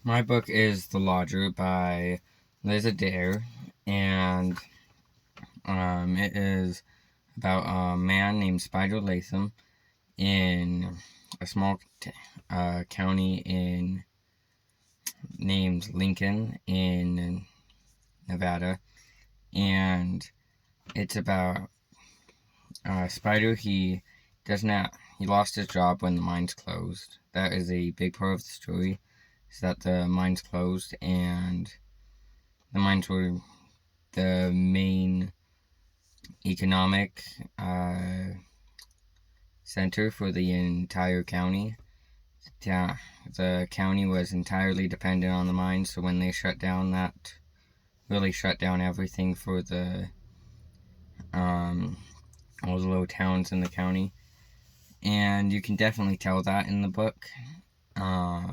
My book is The Lodger by Liz Adair, and it is about a man named Spider Latham in a small county named Lincoln in Nevada, and it's about Spider. He lost his job when the mines closed. That is a big part of the story. Is that the mines closed and the mines were the main economic center for the entire county. The county was entirely dependent on the mines, so when they shut down, that really shut down everything for um, all the little towns in the county. And you can definitely tell that in the book. Uh,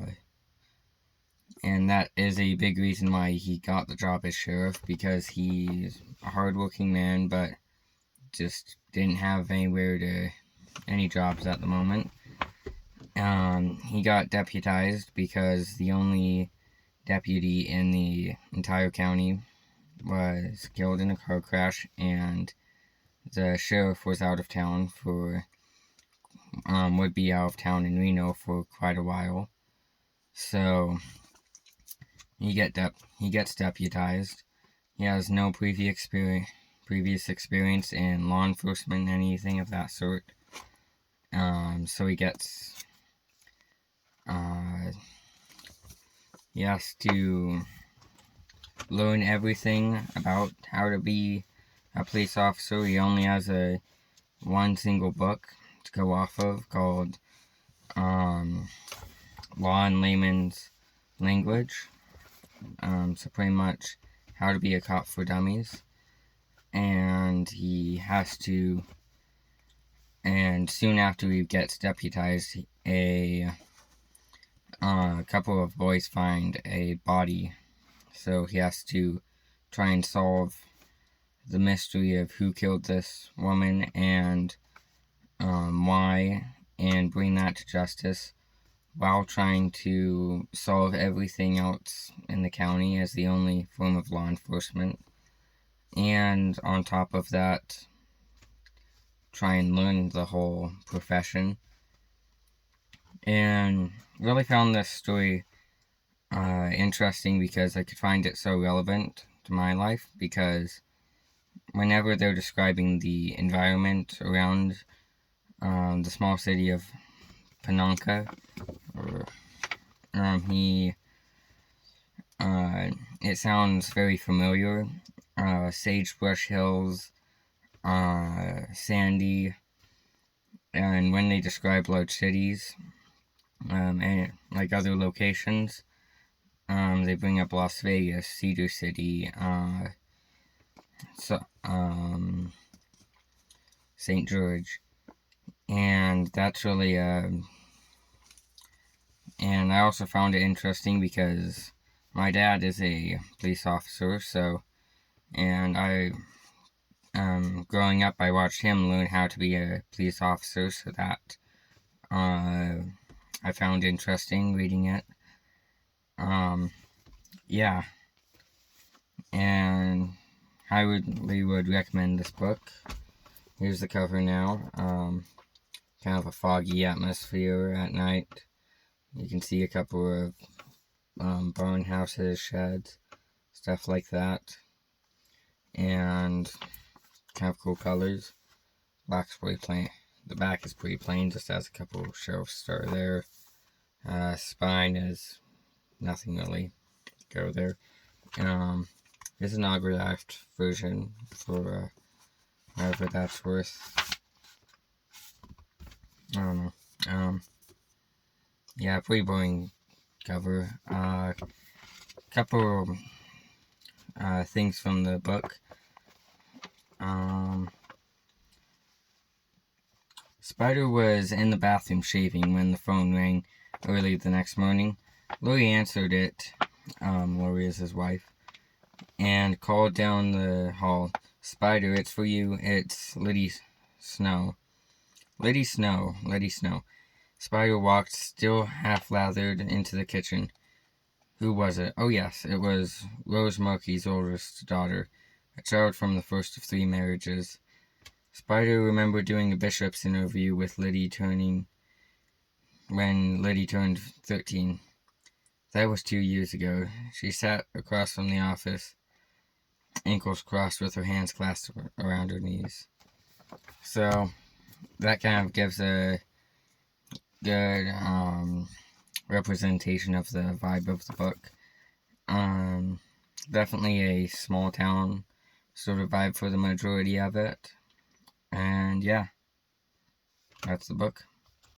and that is a big reason why he got the job as sheriff, because he's a hardworking man, but just didn't have any jobs at the moment. He got deputized because the only deputy in the entire county was killed in a car crash, and the sheriff was out of town would be out of town in Reno for quite a while. So he gets deputized. He has no previous experience in law enforcement, anything of that sort. So he has to learn everything about how to be a police officer. He only has one single book to go off of called Law in Layman's Language. So pretty much how to be a cop for dummies. And soon after he gets deputized, a couple of boys find a body. So he has to try and solve the mystery of who killed this woman and why, and bring that to justice while trying to solve everything else in the county as the only form of law enforcement. And on top of that, try and learn the whole profession. And really found this story interesting because I could find it so relevant to my life, because whenever they're describing the environment around the small city of Ponanca, it sounds very familiar. Sagebrush hills, sandy, and when they describe large cities, and like other locations, they bring up Las Vegas, Cedar City, St. George, and that's really and I also found it interesting because my dad is a police officer, and growing up, I watched him learn how to be a police officer, so that I found interesting reading it. Yeah, and I would recommend this book. Here's the cover now. Kind of a foggy atmosphere at night. You can see a couple of barn houses, sheds, stuff like that, and kind of cool colors. Black's pretty plain. The back is pretty plain, just has a couple of sheriff's star there. Spine is nothing really go there. This is an autographed version for however that's worth. I don't know. Yeah, pretty boring cover. Couple things from the book. Spider was in the bathroom shaving when the phone rang early the next morning. Lori answered it. Lori is his wife, and called down the hall. "Spider, it's for you. It's Liddy Snow." Liddy Snow, Liddy Snow. Spider walked, still half lathered, into the kitchen. Who was it? Oh yes, it was Rose Murky's oldest daughter, a child from the first of 3 marriages. Spider remembered doing a bishop's interview with when Liddy turned 13. That was 2 years ago. She sat across from the office, ankles crossed with her hands clasped around her knees. So, that kind of gives a good representation of the vibe of the book. Definitely a small town sort of vibe for the majority of it. And yeah, that's the book.